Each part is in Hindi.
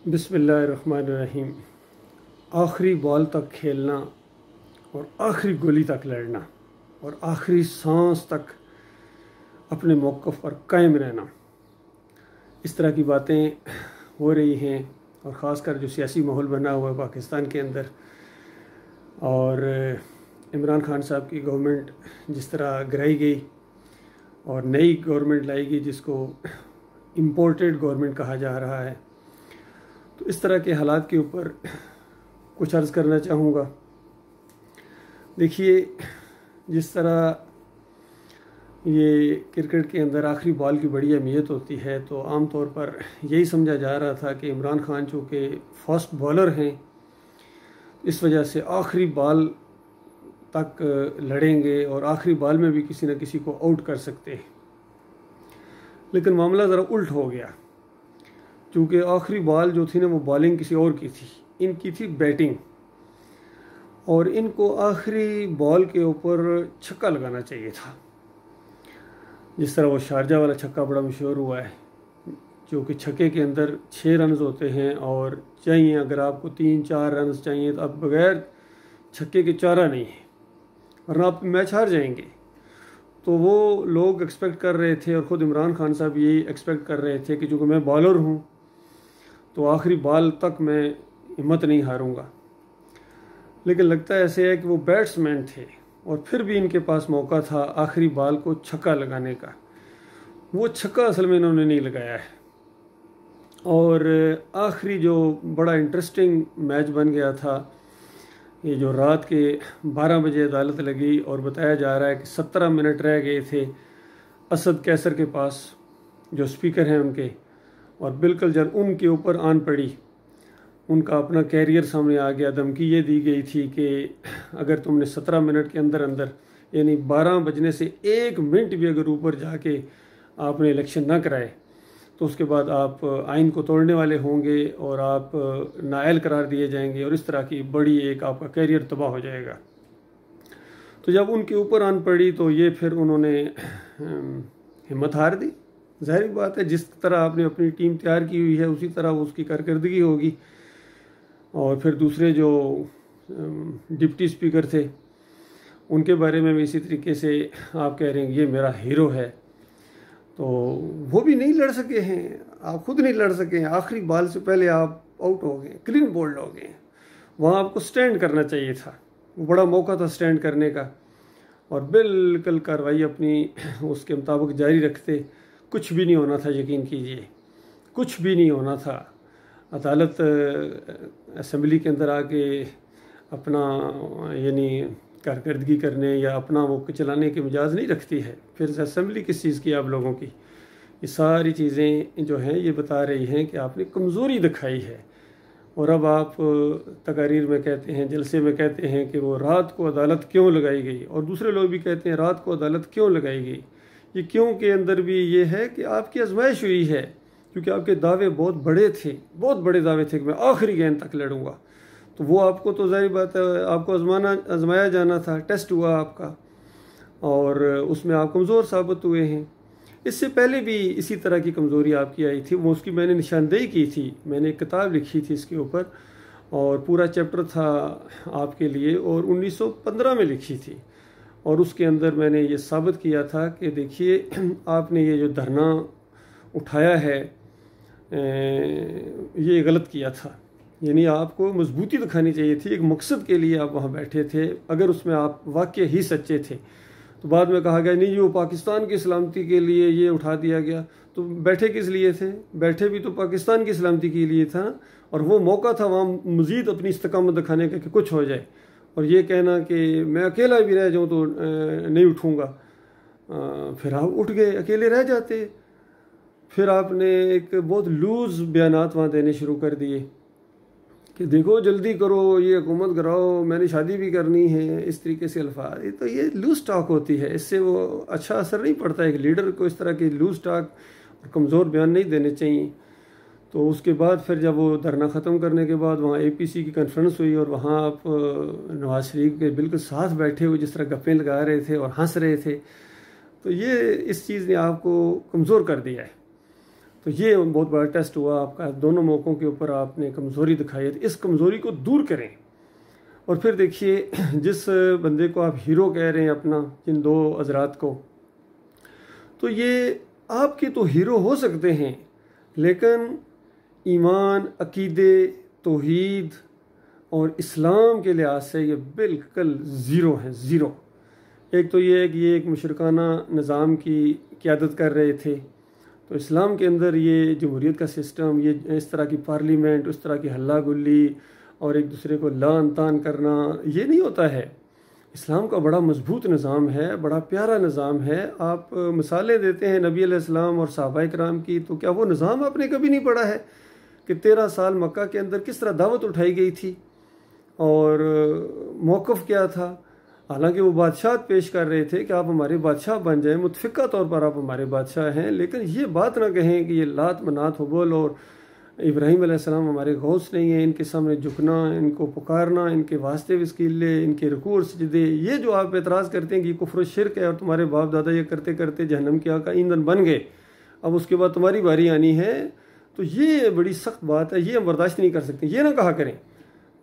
बिस्मिल्लाहिर्रहमानिर्रहीम। आखिरी बॉल तक खेलना और आखिरी गोली तक लड़ना और आखिरी सांस तक अपने मौक़िफ़ पर कायम रहना, इस तरह की बातें हो रही हैं। और ख़ासकर जो सियासी माहौल बना हुआ है पाकिस्तान के अंदर, और इमरान खान साहब की गवर्नमेंट जिस तरह गिराई गई और नई गवर्नमेंट लाई गई जिसको इम्पोर्टेड गवर्नमेंट कहा जा रहा है, तो इस तरह के हालात के ऊपर कुछ अर्ज़ करना चाहूँगा। देखिए, जिस तरह ये क्रिकेट के अंदर आखिरी बॉल की बड़ी अहमियत होती है, तो आम तौर पर यही समझा जा रहा था कि इमरान खान चूँकि फास्ट बॉलर हैं, इस वजह से आखिरी बॉल तक लड़ेंगे और आखिरी बॉल में भी किसी न किसी को आउट कर सकते हैं। लेकिन मामला ज़रा उल्ट हो गया, क्योंकि आखिरी बॉल जो थी ना, वो बॉलिंग किसी और की थी, इनकी थी बैटिंग, और इनको आखिरी बॉल के ऊपर छक्का लगाना चाहिए था। जिस तरह वो शारजा वाला छक्का बड़ा मशहूर हुआ है, क्योंकि छक्के के अंदर 6 रन होते हैं और चाहिए अगर आपको 3-4 रन चाहिए तो आप बगैर छक्के के चारा नहीं है, वरना आप मैच हार जाएंगे। तो वो लोग एक्सपेक्ट कर रहे थे और ख़ुद इमरान खान साहब यही एक्सपेक्ट कर रहे थे कि चूँकि मैं बॉलर हूँ तो आखिरी बॉल तक मैं हिम्मत नहीं हारूंगा। लेकिन लगता ऐसे है कि वो बैट्समैन थे और फिर भी इनके पास मौका था आखिरी बॉल को छक्का लगाने का। वो छक्का असल में इन्होंने नहीं लगाया है, और आखिरी जो बड़ा इंटरेस्टिंग मैच बन गया था, ये जो रात के 12 बजे अदालत लगी और बताया जा रहा है कि 17 मिनट रह गए थे असद कैसर के पास, जो स्पीकर हैं उनके, और बिल्कुल जब उनके ऊपर आन पड़ी, उनका अपना कैरियर सामने आ गया। धमकी ये दी गई थी कि अगर तुमने 17 मिनट के अंदर अंदर, यानी 12 बजने से 1 मिनट भी अगर ऊपर जाके आपने इलेक्शन ना कराए तो उसके बाद आप आइन को तोड़ने वाले होंगे और आप नाअहल करार दिए जाएंगे, और इस तरह की बड़ी एक आपका कैरियर तबाह हो जाएगा। तो जब उनके ऊपर आन पड़ी तो ये फिर उन्होंने हिम्मत हार दी। ज़ाहिर बात है, जिस तरह आपने अपनी टीम तैयार की हुई है उसी तरह उसकी कारकर्दगी होगी। और फिर दूसरे जो डिप्टी स्पीकर थे उनके बारे में भी इसी तरीके से आप कह रहे हैं ये मेरा हीरो है, तो वो भी नहीं लड़ सके हैं, आप खुद नहीं लड़ सके हैं। आखिरी बॉल से पहले आप आउट हो गए, क्लीन बोल्ड हो गए। वहाँ आपको स्टैंड करना चाहिए था, वो बड़ा मौका था स्टैंड करने का, और बिल्कुल कार्रवाई अपनी उसके मुताबिक जारी रखते। कुछ भी नहीं होना था, यकीन कीजिए, कुछ भी नहीं होना था। अदालत असम्बली के अंदर आके अपना यानी कारकर्दगी करने या अपना वो चलाने की मिजाज नहीं रखती है। फिर असम्बली किस चीज़ की आप लोगों की? ये सारी चीज़ें जो हैं ये बता रही हैं कि आपने कमज़ोरी दिखाई है। और अब आप तकारीर में कहते हैं, जलसे में कहते हैं कि वो रात को अदालत क्यों लगाई गई, और दूसरे लोग भी कहते हैं रात को अदालत क्यों लगाई गई। ये क्यों के अंदर भी ये है कि आपकी आजमाइश हुई है, क्योंकि आपके दावे बहुत बड़े थे, बहुत बड़े दावे थे कि मैं आखिरी गेंद तक लड़ूंगा। तो वो आपको तो जाहिर बात है आपको आजमाया जाना था, टेस्ट हुआ आपका, और उसमें आप कमज़ोर साबित हुए हैं। इससे पहले भी इसी तरह की कमज़ोरी आपकी आई थी, वो उसकी मैंने निशानदेही की थी। मैंने एक किताब लिखी थी इसके ऊपर, और पूरा चैप्टर था आपके लिए, और 1915 में लिखी थी। और उसके अंदर मैंने ये साबित किया था कि देखिए, आपने ये जो धरना उठाया है ये गलत किया था। यानी आपको मजबूती दिखानी चाहिए थी, एक मकसद के लिए आप वहाँ बैठे थे। अगर उसमें आप वाकई ही सच्चे थे तो बाद में कहा गया नहीं जी वो पाकिस्तान की सलामती के लिए ये उठा दिया गया। तो बैठे किस लिए थे? बैठे भी तो पाकिस्तान की सलामती के लिए था, और वो मौका था वहाँ मज़ीद अपनी इस्तकामत दिखाने का कि कुछ हो जाए। और ये कहना कि मैं अकेला भी रह जाऊँ तो नहीं उठूँगा, फिर आप उठ गए, अकेले रह जाते। फिर आपने एक बहुत लूज़ बयानात वहाँ देने शुरू कर दिए कि देखो जल्दी करो, ये हुकूमत कराओ, मैंने शादी भी करनी है, इस तरीके से अल्फाज। ये तो ये लूज़ टॉक होती है, इससे वो अच्छा असर नहीं पड़ता। एक लीडर को इस तरह की लूज़ टॉक और कमज़ोर बयान नहीं देने चाहिए। तो उसके बाद फिर जब वो धरना ख़त्म करने के बाद वहाँ APC की कॉन्फ्रेंस हुई, और वहाँ आप नवाज शरीफ के बिल्कुल साथ बैठे हुए जिस तरह गप्पें लगा रहे थे और हंस रहे थे, तो ये इस चीज़ ने आपको कमज़ोर कर दिया है। तो ये बहुत बड़ा टेस्ट हुआ आपका, दोनों मौक़ों के ऊपर आपने कमज़ोरी दिखाई है, तो इस कमज़ोरी को दूर करें। और फिर देखिए, जिस बंदे को आप हीरो कह रहे हैं अपना, इन दो हजरात को, तो ये आपके तो हीरो हो सकते हैं, लेकिन ईमान, अकीदे, तौहीद और इस्लाम के लिहाज से ये बिल्कुल ज़ीरो हैं, ज़ीरो। एक तो ये है कि ये एक मुशरकाना निज़ाम की क़यादत कर रहे थे, तो इस्लाम के अंदर ये जमहूरियत का सिस्टम, ये इस तरह की पार्लियामेंट, उस तरह की हल्ला गुल्ली और एक दूसरे को लान तान करना, ये नहीं होता है। इस्लाम का बड़ा मजबूत निज़ाम है, बड़ा प्यारा निज़ाम है। आप मिसालें देते हैं नबी अलैहिस्सलाम और सहाबाए किराम की, तो क्या वो निज़ाम आपने कभी नहीं पढ़ा है कि 13 साल मक्का के अंदर किस तरह दावत उठाई गई थी और मौक़िफ़ क्या था? हालांकि वो बादशाह पेश कर रहे थे कि आप हमारे बादशाह बन जाएं, मुतफ़िका तौर पर आप हमारे बादशाह हैं, लेकिन ये बात ना कहें कि ये लात मनात हुबल और इब्राहीम अलैहिस्सलाम हमारे गौस नहीं है, इनके सामने झुकना, इनको पुकारना, इनके वास्ते वस्कीले, इनके रुकू और सजदे, ये जो आप एतराज़ करते हैं कि कुफ्र शिरक है और तुम्हारे बाप दादा ये करते करते जहन्नम की आग का ईंधन बन गए, अब उसके बाद तुम्हारी बारी आनी है, तो ये बड़ी सख्त बात है, ये हम बर्दाश्त नहीं कर सकते, ये ना कहा करें।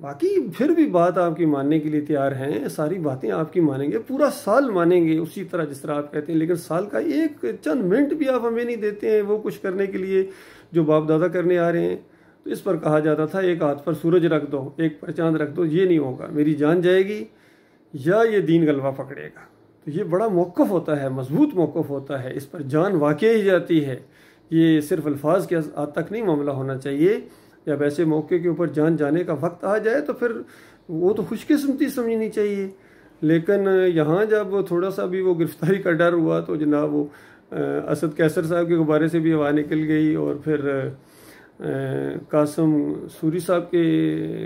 बाकी फिर भी बात आपकी मानने के लिए तैयार हैं, सारी बातें आपकी मानेंगे, पूरा साल मानेंगे उसी तरह जिस तरह आप कहते हैं, लेकिन साल का एक चंद मिनट भी आप हमें नहीं देते हैं वो कुछ करने के लिए जो बाप दादा करने आ रहे हैं। तो इस पर कहा जाता था एक हाथ पर सूरज रख दो, एक पर चांद रख दो, ये नहीं होगा, मेरी जान जाएगी या ये दीन गलबा पकड़ेगा। तो ये बड़ा मौक़िफ़ होता है, मजबूत मौक़िफ़ होता है, इस पर जान वाक़ई ही जाती है। ये सिर्फ अल्फाज के हद तक नहीं मामला होना चाहिए। जब ऐसे मौके के ऊपर जान जाने का वक्त आ जाए तो फिर वो तो खुशकिस्मती समझनी चाहिए। लेकिन यहाँ जब थोड़ा सा भी वो गिरफ्तारी का डर हुआ तो जनाब वो असद कैसर साहब के गुब्बारे से भी हवा निकल गई और फिर कासम सूरी साहब के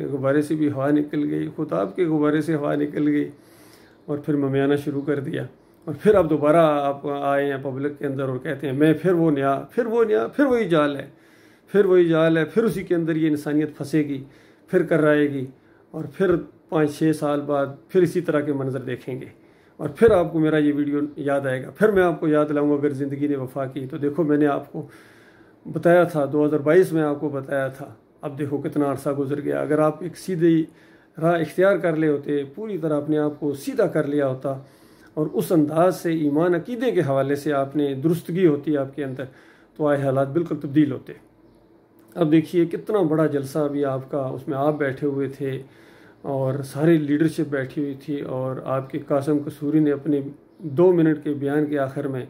गुब्बारे से भी हवा निकल गई, खुताब के गुब्बारे से हवा निकल गई और फिर ममियाना शुरू कर दिया। और फिर अब दोबारा आप आए हैं पब्लिक के अंदर और कहते हैं मैं फिर वो नया, फिर वो नया, फिर वही जाल है, फिर वही जाल है, फिर उसी के अंदर ये इंसानियत फंसेगी, फिर कर्राएगी और फिर 5-6 साल बाद फिर इसी तरह के मंजर देखेंगे और फिर आपको मेरा ये वीडियो याद आएगा, फिर मैं आपको याद दिलाऊंगा अगर ज़िंदगी ने वफा की। तो देखो मैंने आपको बताया था 2022 में आपको बताया था, अब देखो कितना अरसा गुजर गया। अगर आप एक सीधी राह इख्तियार कर ले होते, पूरी तरह अपने आप को सीधा कर लिया होता और उस अंदाज से ईमान अकीदे के हवाले से आपने दुरुस्तगी होती आपके अंदर, तो आए हालात बिल्कुल तब्दील होते। अब देखिए कितना बड़ा जलसा अभी आपका, उसमें आप बैठे हुए थे और सारी लीडरशिप बैठी हुई थी और आपके कासम कसूरी ने अपने 2 मिनट के बयान के आखिर में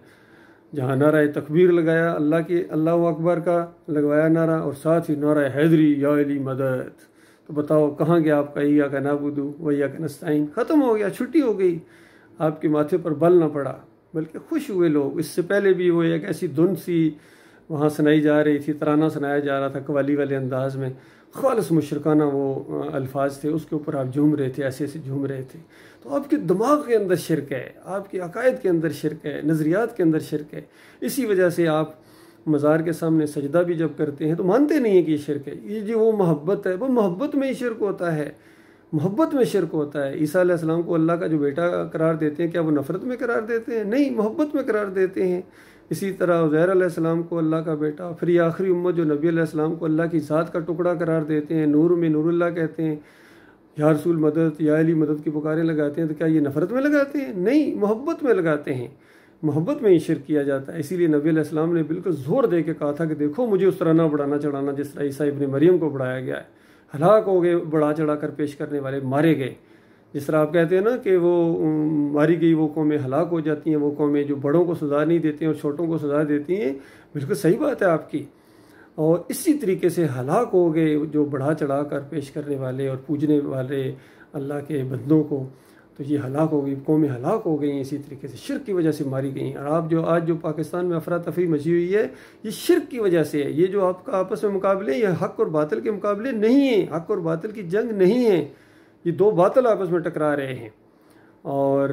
जहाँ नारा तकबीर लगाया, अल्लाह के अल्लाह अकबर का लगवाया नारा और साथ ही नारा हैदरी या अली मदद। तो बताओ कहाँ गया आपका या का नाबुदू व या का नस्ताइन, ख़त्म हो गया, छुट्टी हो गई, आपके माथे पर बल ना पड़ा, बल्कि खुश हुए लोग। इससे पहले भी वो एक ऐसी धुन सी वहाँ सुनाई जा रही थी, तराना सुनाया जा रहा था कवाली वाले अंदाज में, खालिस मुशरकाना वो अल्फाज थे, उसके ऊपर आप झूम रहे थे, ऐसे ऐसे झूम रहे थे। तो आपके दिमाग के अंदर शिरक है, आपके अकायद के अंदर शिरक है, नज़रियात के अंदर शिरक है। इसी वजह से आप मज़ार के सामने सजदा भी जब करते हैं तो मानते नहीं हैं कि ये शिरक है। ये जो वो मोहब्बत है, वो मोहब्बत में ही शिरक होता है, मोहब्बत में शिरक होता है। ईसा अलैहिस्सलाम को अल्लाह का जो बेटा करार देते हैं, क्या वो नफ़रत में करार देते हैं? नहीं, मोहब्बत में करार देते हैं। इसी तरह उज़ैर अलैहिस्सलाम को अल्लाह का बेटा, फिर ये आखिरी उम्मत जो नबी अलैहिस्सलाम को अल्लाह की ज़ात का टुकड़ा करार देते हैं, नूर में नूरुल्लाह कहते हैं, या रसूल मदद या अली मदद की पुकारें लगाते हैं, तो क्या ये नफ़रत में लगाते हैं? नहीं, मोहब्बत में लगाते हैं, मोहब्बत में ही शिरक किया जाता है। इसीलिए नबी अलैहिस्सलाम ने बिल्कुल ज़ोर दे के कहा था कि देखो मुझे उस तरह ना बढ़ाना चढ़ाना जिस तरह ईसा इब्न मरियम को बढ़ाया गया है। हलाक हो गए बढ़ा चढ़ा कर पेश करने वाले, मारे गए। जिस तरह आप कहते हैं ना कि वो मारी गई वो कौमें हलाक हो जाती हैं, वो कौमें जो बड़ों को सज़ा नहीं देती हैं और छोटों को सज़ा देती हैं, बिल्कुल सही बात है आपकी। और इसी तरीके से हलाक हो गए जो बढ़ा चढ़ा कर पेश करने वाले और पूजने वाले अल्लाह के बंदों को, तो ये हलाक हो गई, कौमें हलाक हो गई इसी तरीके से, शिरक की वजह से मारी गई। और आप जो आज जो पाकिस्तान में अफरा तफरी मची हुई है, ये शिरक की वजह से है। ये जो आपका आपस में मुकाबले, ये हक और बातिल के मुकाबले नहीं है, हक और बातिल की जंग नहीं है, ये दो बातिल आपस में टकरा रहे हैं। और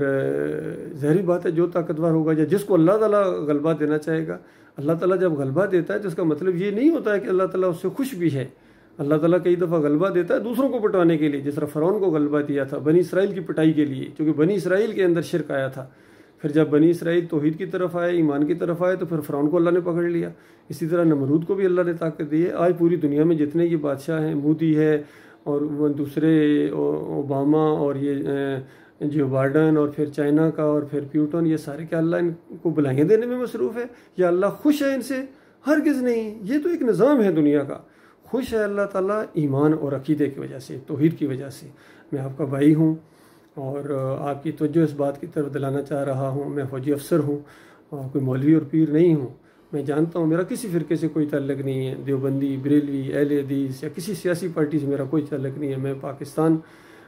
ज़ाहिर बात है जो ताकतवर होगा या जिसको अल्लाह ताला गलबा देना चाहेगा, अल्लाह ताला जब गलबा देता है तो इसका मतलब ये नहीं होता है कि अल्लाह ताला उससे खुश भी है। अल्लाह ताला कई दफ़ा गलबा देता है दूसरों को पिटाने के लिए, जिस तरह फ़िरौन को गलबा दिया था बनी इसराइल की पिटाई के लिए, क्योंकि बनी इसराइल के अंदर शिरक आया था फिर जब बनी इसराइल तौहीद की तरफ आए, ईमान की तरफ आए, तो फिर फ़िरौन को अल्लाह ने पकड़ लिया। इसी तरह नमरूद को भी अल्लाह ने ताकत दी है। आज पूरी दुनिया में जितने ये बादशाह हैं, मोदी है और वो दूसरे ओबामा और ये जो बाइडन और फिर चाइना का और फिर प्यूटन, ये सारे क्या अल्लाह इनको बुलाइयाँ देने में मसरूफ़ है या अल्लाह खुश है इनसे? हरगिज़ नहीं। ये तो एक निज़ाम है दुनिया का। खुश है अल्लाह ताला ईमान और अकीदे की वजह से, तौहीद की वजह से। मैं आपका भाई हूँ और आपकी तवज्जो इस बात की तरफ दिलाना चाह रहा हूँ। मैं फौजी अफसर हूँ और कोई मौलवी और पीर नहीं हूँ। मैं जानता हूँ मेरा किसी फ़िरके से कोई ताल्लुक़ नहीं है, देवबंदी, बरेलवी, अहले हदीस या किसी सियासी पार्टी से मेरा कोई ताल्लुक़ नहीं है। मैं पाकिस्तान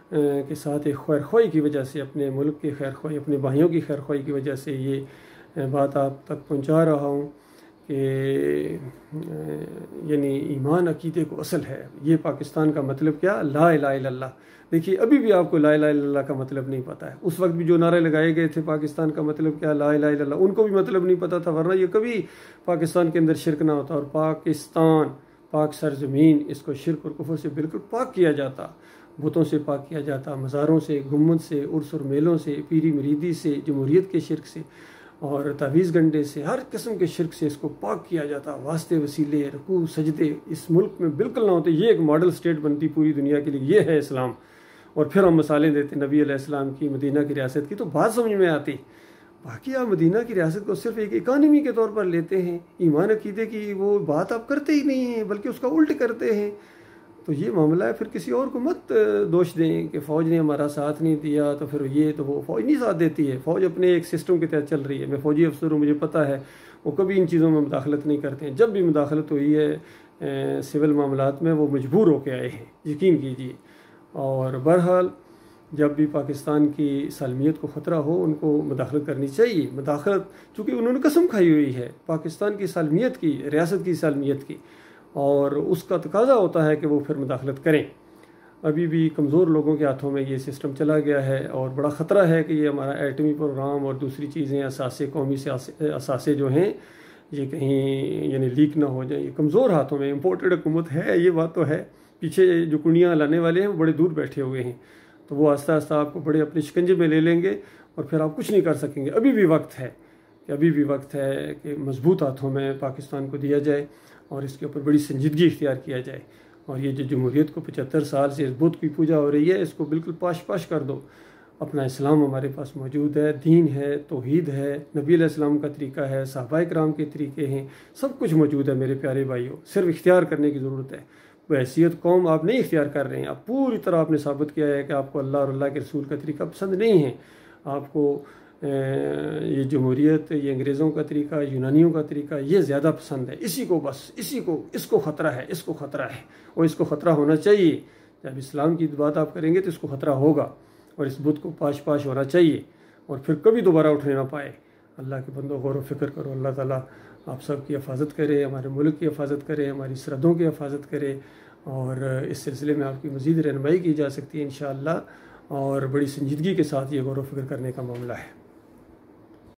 के साथ एक खैर ख्वाही की वजह से, अपने मुल्क की खैर ख्वाही, अपने भाइयों की खैर ख्वाही की वजह से ये बात आप तक पहुँचा रहा हूँ कि यानी ईमान अकीदे को असल है। ये पाकिस्तान का मतलब क्या? ला इलाहा इल्लल्लाह। देखिए अभी भी आपको ला इलाहा इल्लल्लाह का मतलब नहीं पता है। उस वक्त भी जो नारे लगाए गए थे पाकिस्तान का मतलब क्या, ला इलाहा इल्लल्लाह, उनको भी मतलब नहीं पता था, वरना ये कभी पाकिस्तान के अंदर शिरक ना होता। और पाकिस्तान, पाक सरजमीन, इसको शिरक और कुफ्र से बिल्कुल पाक किया जाता, बुतों से पाक किया जाता, मज़ारों से, गुम्बद से, उर्स और मेलों से, पीरी मुरीदी से, जमहूरियत के शिरक से और तावीज़ गंडे से, हर किस्म के शिरक से इसको पाक किया जाता। वास्ते वसीले, रुकू सजदे इस मुल्क में बिल्कुल ना होते। ये एक मॉडल स्टेट बनती पूरी दुनिया के लिए, ये है इस्लाम। और फिर हम मिसालें देते नबी अलैहिस्सलाम की, मदीना की रियासत की, तो बात समझ में आती। बाकी आप मदीना की रियासत को सिर्फ एक इकानमी के तौर पर लेते हैं, ईमान अकीदे की वो बात आप करते ही नहीं हैं, बल्कि उसका उल्ट करते हैं। तो ये मामला है। फिर किसी और को मत दोष दें कि फ़ौज ने हमारा साथ नहीं दिया, तो फिर ये तो वो फ़ौज नहीं साथ देती है। फ़ौज अपने एक सिस्टम के तहत चल रही है। मैं फ़ौजी अफसर हूँ, मुझे पता है, वो कभी इन चीज़ों में मुदाखलत नहीं करते हैं। जब भी मुदाखलत हुई है सिविल मामलात में, वो मजबूर होकर आए हैं, यकीन कीजिए। और बहरहाल जब भी पाकिस्तान की सालमियत को ख़तरा हो, उनको मुदाखलत करनी चाहिए। मुदाखलत चूँकि उन्होंने कसम खाई हुई है पाकिस्तान की सालमियत की, रियासत की सालमियत की, और उसका तकाजा होता है कि वो फिर मुदाखलत करें। अभी भी कमज़ोर लोगों के हाथों में ये सिस्टम चला गया है और बड़ा ख़तरा है कि ये हमारा एटमी प्रोग्राम और दूसरी चीज़ें, असासे, कौमी असासे जो हैं, ये कहीं यानी लीक ना हो जाए। ये कमज़ोर हाथों में इम्पोर्टेड हुकूमत है, ये बात तो है। पीछे जो कुंडियाँ लाने वाले हैं वो बड़े दूर बैठे हुए हैं, तो वो आस्ता आस्ता आपको बड़े अपने शिकंजे में ले लेंगे और फिर आप कुछ नहीं कर सकेंगे। अभी भी वक्त है कि मजबूत हाथों में पाकिस्तान को दिया जाए और इसके ऊपर बड़ी संजीदगी इख्तियार किया जाए। और ये जो जमहूरियत को 75 साल से इस बुत की पूजा हो रही है, इसको बिल्कुल पाश पाश कर दो। अपना इस्लाम हमारे पास मौजूद है, दीन है, तौहीद है, नबी अलैहिस्सलाम का तरीका है, सहाबाए किराम के तरीके हैं, सब कुछ मौजूद है मेरे प्यारे भाइयों। सिर्फ इख्तियार करने की ज़रूरत है। बहैसियत कौम आप नहीं इख्तियार कर रहे हैं। आप पूरी तरह आपने साबित किया है कि आपको अल्लाह और अल्लाह के रसूल का तरीका पसंद नहीं है। आपको ये जमहूरियत, ये अंग्रेज़ों का तरीका, यूनानियों का तरीका, ये ज़्यादा पसंद है। इसको ख़तरा है, इसको ख़तरा है और इसको ख़तरा होना चाहिए। जब इस्लाम की बात आप करेंगे तो इसको ख़तरा होगा और इस बुत को पाश पाश होना चाहिए और फिर कभी दोबारा उठने ना पाए। अल्लाह के बंदों गौर व फिक्र करो। अल्लाह ताला आप सब की हिफाजत करे, हमारे मुल्क की हिफाजत करे, हमारी सरहदों की हिफाजत करे और इस सिलसिले में आपकी मज़ीद रहनुमाई की जा सकती है इंशाअल्लाह। और बड़ी संजीदगी के साथ ये गौर व फिक्र करने का मामला है।